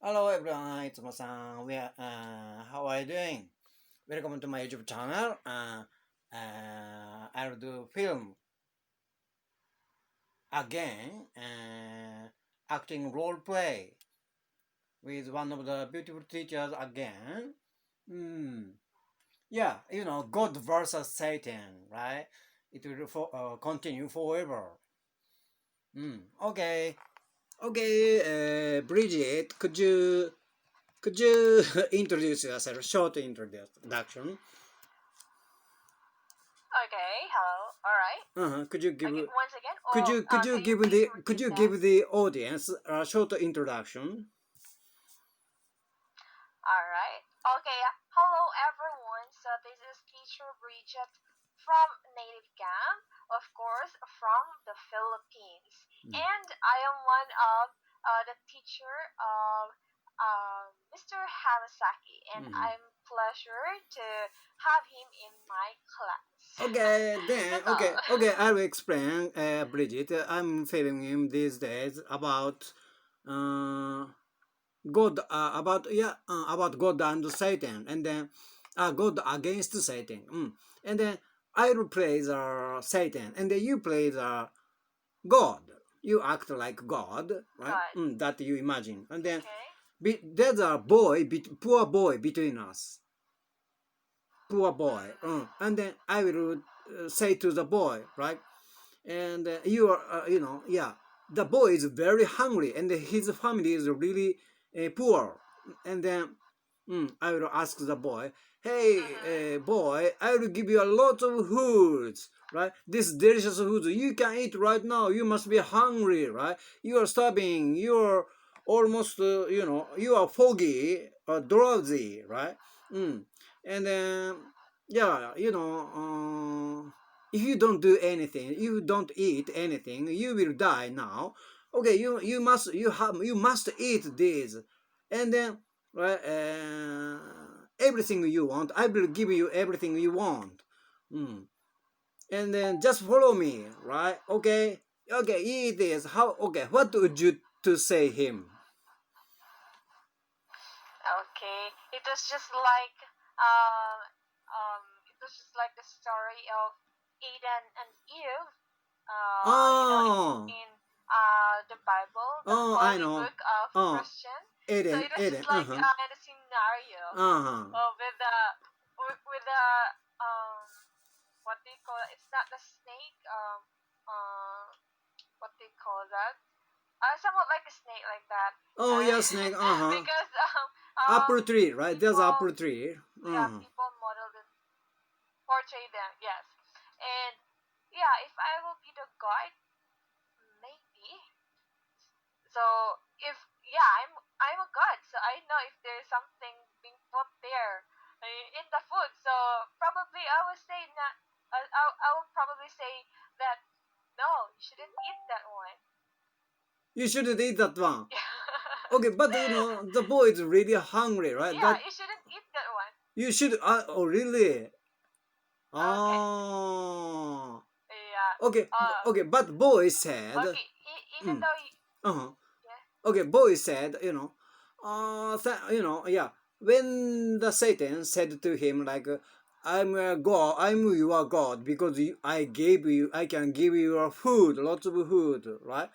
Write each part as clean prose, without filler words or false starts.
Hello everyone, it's Mo-san. How are you doing? Welcome to my YouTube channel. I'll do film again, acting role play with one of the beautiful teachers again. Hmm. Yeah, God versus Satan, right? It will continue forever. Okay, okay. Bridget, could you introduce yourself? Short introduction. Okay, hello. All right. Could you give Okay, once again, could or you could you can you give please the could repeat you that? give the audience a short introduction? All right. Okay. Hello, everyone. So this is Teacher Bridget from Native Camp, of course, from the Philippines, Mm. and I am one of the teacher of Mr. Hamasaki, and Mhm. I'm pleasure to have him in my class. Okay, then That's all. I will explain, Bridget. I'm filming these days about uh, God, about God and Satan, and then God against Satan. And then I will play the Satan, and then you play the God. You act like God, right? God. That you imagine, and then Okay. there's a boy, poor boy between us, poor boy. Mm-hmm. And then I will say to the boy, right? And you are, yeah, the boy is very hungry, and his family is really poor. And then I will ask the boy, hey, Mm-hmm. boy, I will give you a lot of foods, right? This delicious food you can eat right now. You must be hungry, right? You are starving. You are almost, you are foggy or drowsy, right? And then, yeah, if you don't do anything, you don't eat anything, you will die now. Okay, you must eat this, and then, right, everything you want, I will give you everything you want. Mm. And then just follow me, right? Okay, okay, eat this. How? Okay, what would you to say him? Okay, it was just like um it was just like the story of Adam and Eve. Oh, In the Bible, the I holy know. book of Oh, Christian. So Eden, it was Eden. just like in a scenario Uh-huh. with the with the um what they call it? It's not the snake. Uh, what they call that? Somewhat like a snake like that. Oh, Uh, yeah, snake. Uh-huh. because Apple tree, right? There's people, apple tree. yeah, Uh-huh. people modeled it, portray them, yes. And yeah, if I will be the guide, maybe. So if yeah, I'm a god, so I know if there's something being put there in the food. So probably I would say not. I will probably say that no, you shouldn't eat that one. You shouldn't eat that one. Okay, but the boy is really hungry, right? Yeah, That you shouldn't eat that one. you should. Oh, really? Okay. Oh. Yeah. Okay, Uh. okay. But boy said, Okay. Even mm, though you, uh-huh. yeah. Okay, boy said, yeah. When the Satan said to him like, I'm a god, I'm your god because I can give you a food, lots of food, right?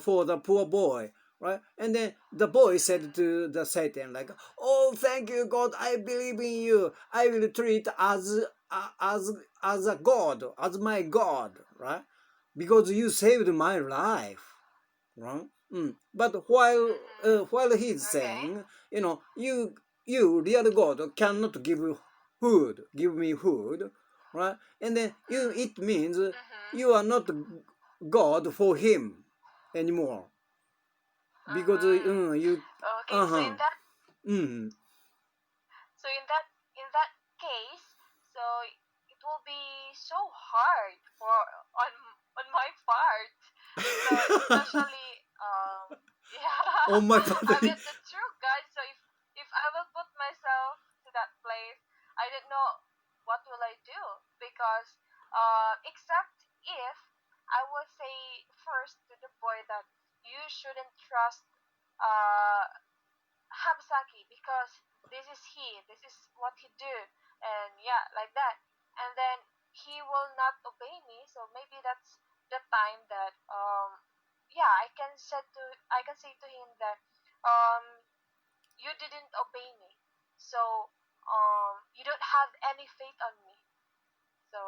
For the poor boy, right? And then the boy said to the Satan like, oh, thank you, God, I believe in you. I will treat as as a god, as my god, right? Because you saved my life, right? But while he's Okay. saying, you real God cannot give me food, right? And then it means you are not God for him anymore because you Okay. So uh-huh mm, so in that case, so it will be so hard for on on my part. So especially yeah, oh my father. I mean the true God. So if I will put myself to that place, I don't know what will I do because except if I would say first to the boy that you shouldn't trust uh Mosaki because this is what he do, and yeah, like that. And then he will not obey me, so maybe that's the time that yeah, I can say to him that um you didn't obey me, so you don't have any faith on me. So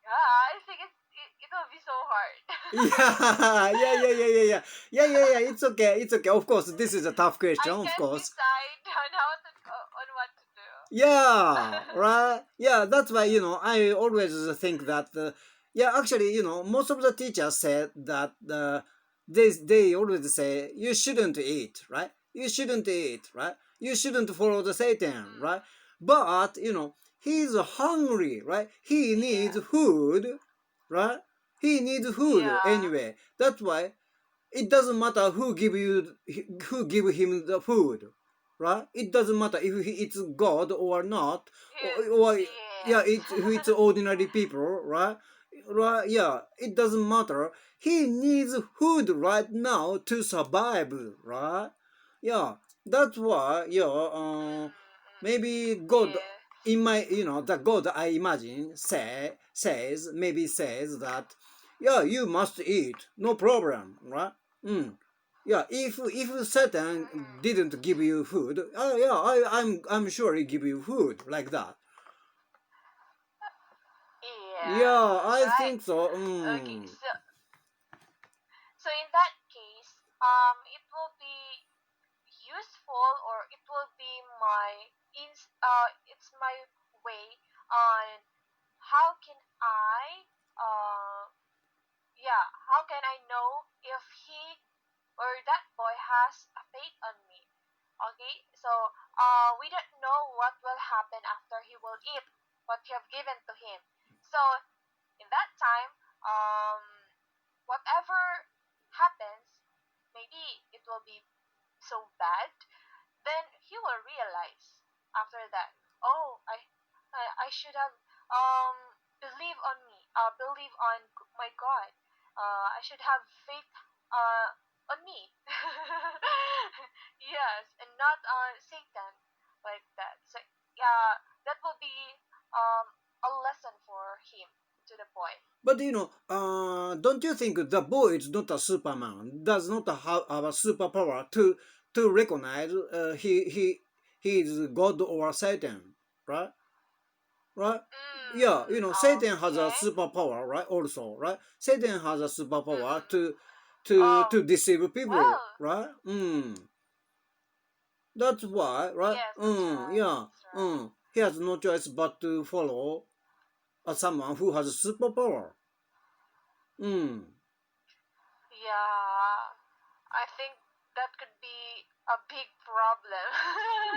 yeah, I think it will be so hard. Yeah, yeah, yeah, yeah, yeah, yeah, yeah, yeah, yeah. It's okay. It's okay. Of course, this is a tough question. I Of can't course. decide on how to on what to do. Yeah, right. Yeah, that's why I always think that yeah, actually, most of the teachers said that they always say you shouldn't eat, right? You shouldn't eat, right? You shouldn't follow the Satan, Mm, right? But he's hungry, right? He needs yeah, food, right? He needs food yeah, anyway. That's why it doesn't matter who give him the food, right? It doesn't matter if it's God or not, or yeah, yes. if it's ordinary people, right? Right, yeah, it doesn't matter. He needs food right now to survive, right? Yeah, that's why, yeah, maybe God, Yeah. in my, the God I imagine maybe says that, yeah, you must eat, no problem, right? Mm. Yeah, if Satan Mm, didn't give you food, yeah, I'm sure he give you food like that. yes, Yeah, that's I right. think so. Okay, Mm. so in that case, it will be useful, or it will be it's my way on how can I yeah, how can I know if he or that boy has a faith on me? Okay, so we don't know what will happen after he will eat what you have given to him. So in that time, whatever happens, maybe it will be so bad, then he will realize after that, oh, I should have believe on me, believe on my God. I should have faith on me. Yes, and not on Satan, like that. So yeah, that will be a lesson for him, to the boy. But don't you think the boy is not a Superman? Does not have a superpower to recognize he is God or Satan, right? Right? Yeah, Satan has a Okay. superpower, right? Also, right? Satan has a superpower Mm-hmm. to deceive people, Well, right? That's why, right? yes, that's right. Yeah. That's right. He has no choice but to follow someone who has a superpower. Mm. Yeah, I think that could be a big problem.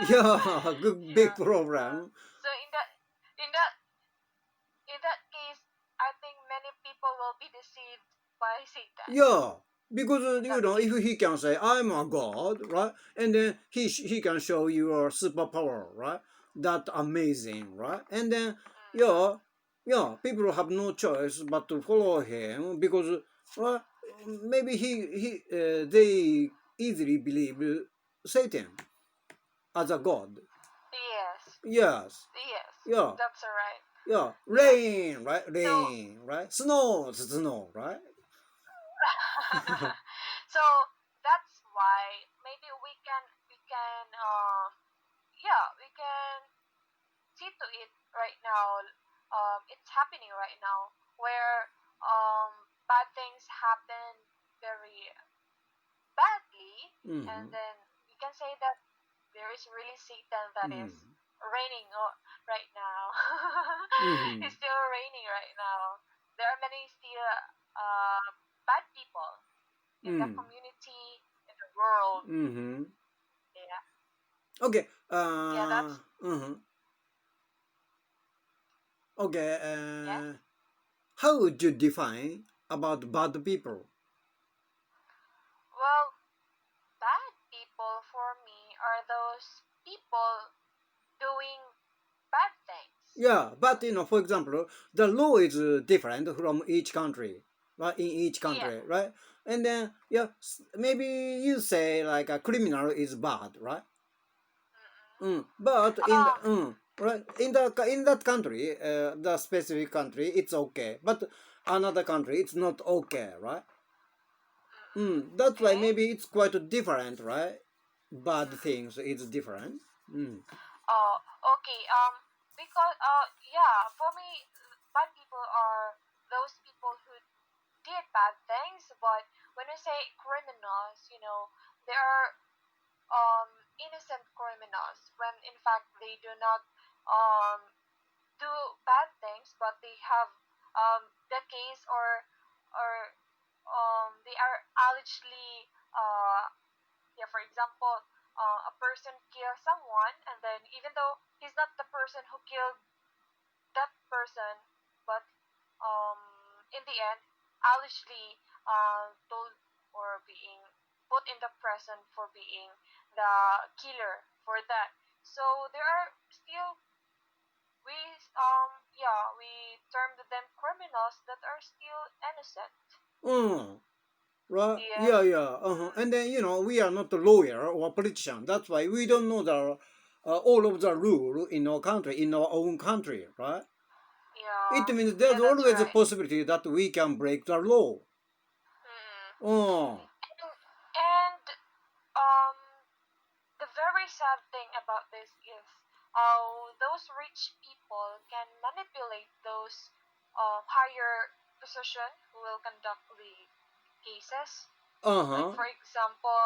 Yeah, good big Yeah. Uh, problem. so in that in that case, I think many people will be deceived by Satan. Yeah, because In that if case. he can say I'm a god, right, and then he can show you a superpower, right? That amazing, right? And then Mm-hmm. yeah, yeah, people have no choice but to follow him because right, maybe they easily believe Satan as a god. Yes. Yes, Yes. yeah, That's right. yeah, Yeah. rain, right, So rain, right, snow, right. so that's why maybe we can yeah, we can see to it right now. It's happening right now where bad things happen very badly, and Hmm. then we can say that there is really Satan that is Hmm. reigning right now. Hmm. It's still raining right now. There are many still bad people in the Hmm. community, in the world. Hmm. Yeah, Okay. yeah, that's Mhm. Okay. yes. How would you define about bad people? Well, bad people for me are those people doing bad things. Yeah, but for example, the law is different from each country. right, in each Yeah. country, right? And then yeah, maybe you say like a criminal is bad, right? But in the Um. right in that country, the specific country, it's okay. But another country, it's not okay, right? That's why Okay. maybe it's quite different, right? Bad things is different. Oh, okay. Because yeah, for me, bad people are those people who did bad things. But when we say criminals, they are innocent criminals. When in fact they do not um do bad things, but they have the case, or they are allegedly yeah, for example, a person kills someone, and then even though he's not the person who killed that person, but um, in the end, allegedly told or being put in the prison for being the killer for that. So there are still we yeah, we termed them criminals that are still innocent. Mm, right? Yes. Yeah, yeah. Mm. And then we are not a lawyer or politician. That's why we don't know the all of the rule in our country, in our own country, right? It Yeah. means Yeah, there's that's always a right. possibility that we can break the law. Mm. Oh, And um the very sad thing about this is how those rich people can manipulate those higher position who will conduct the cases. uh Like huh. for example,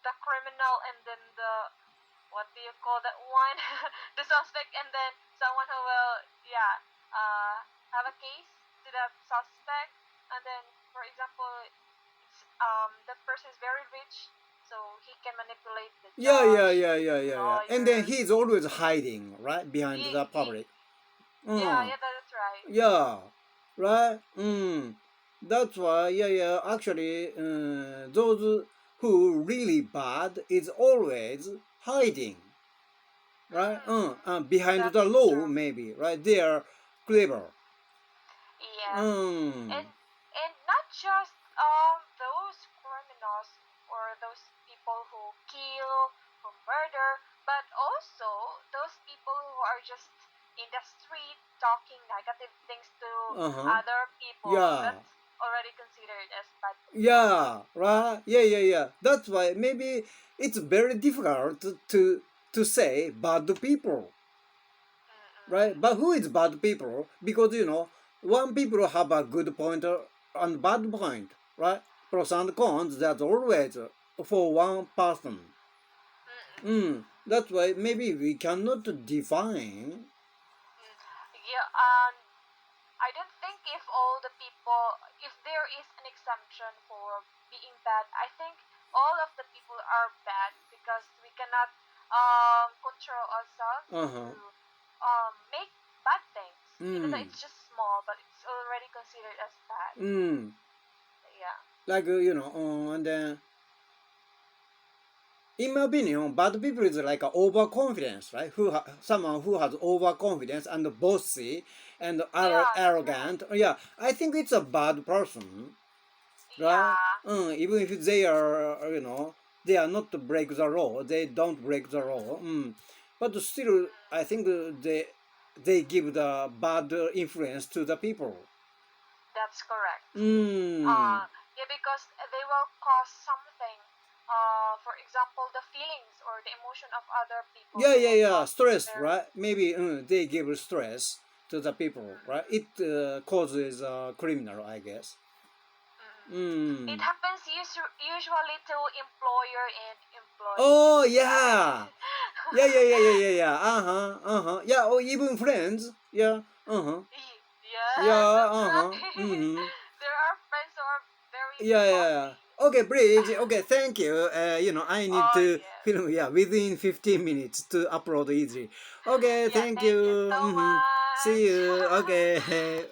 the criminal, and then the, what do you call that one? The suspect, and then someone who will, yeah, have a case to that suspect, and then for example, it's that person is very rich, so he can manipulate the Yeah, yeah, judge, yeah, yeah, yeah, yeah. And then lawyers. he's always hiding, right, behind He, the he, public. yeah, Uh, yeah, that's right. yeah, right. That's why, yeah, yeah. Actually, those who really bad is always hiding, right? Behind the That's law, true. maybe, right? They are clever. Yes, Mm, and not just those criminals or those people who kill, who murder, but also those people who are just in the street talking negative things to uh huh. other people. Yeah, That's already considered as bad people. yeah, right. Yeah, yeah, yeah. That's why maybe it's very difficult to say bad people, right? But Mm-mm. who is bad people? Because one people have a good point and bad point, right? Pros and cons. That's always for one person. Mm-mm. That's why maybe we cannot define. Yeah, I don't think if all the people, if there is an exemption for being bad, I think all of the people are bad because we cannot control ourselves Uh to huh. make bad things, even though Mm. it's just small, but it's already considered as bad. Mm. Yeah. Like and then in my opinion, bad people is like a overconfidence, right? Someone who has overconfidence and bossy and Yeah, that's right. arrogant. Yeah, I think it's a bad person, right? Yeah. Even if they are, they are not to break the law. They don't break the law. But still, I think they give the bad influence to the people. That's correct. Mm. Yeah, because they will cause something. For example, the feelings or the emotion of other people. Yeah, They yeah, will yeah. cause Stress, their. right? Maybe they give stress to the people, right? It causes criminal, I guess. It Mm. happens usually to employer and Oh employees, right? yeah, yeah, yeah, yeah, yeah, yeah, yeah. Uh huh, uh huh. Yeah, or even friends. Yeah. Uh huh. Yes, Yeah. that's Uh huh. right. Mm-hmm. There are friends who are very Yeah, yeah, yeah. bossy. Okay, Bridge. Okay, thank you. I need Oh to yes. film. Yeah, within 15 minutes to upload easily. Okay, Yeah, thank thank you you. so See much. you. Okay.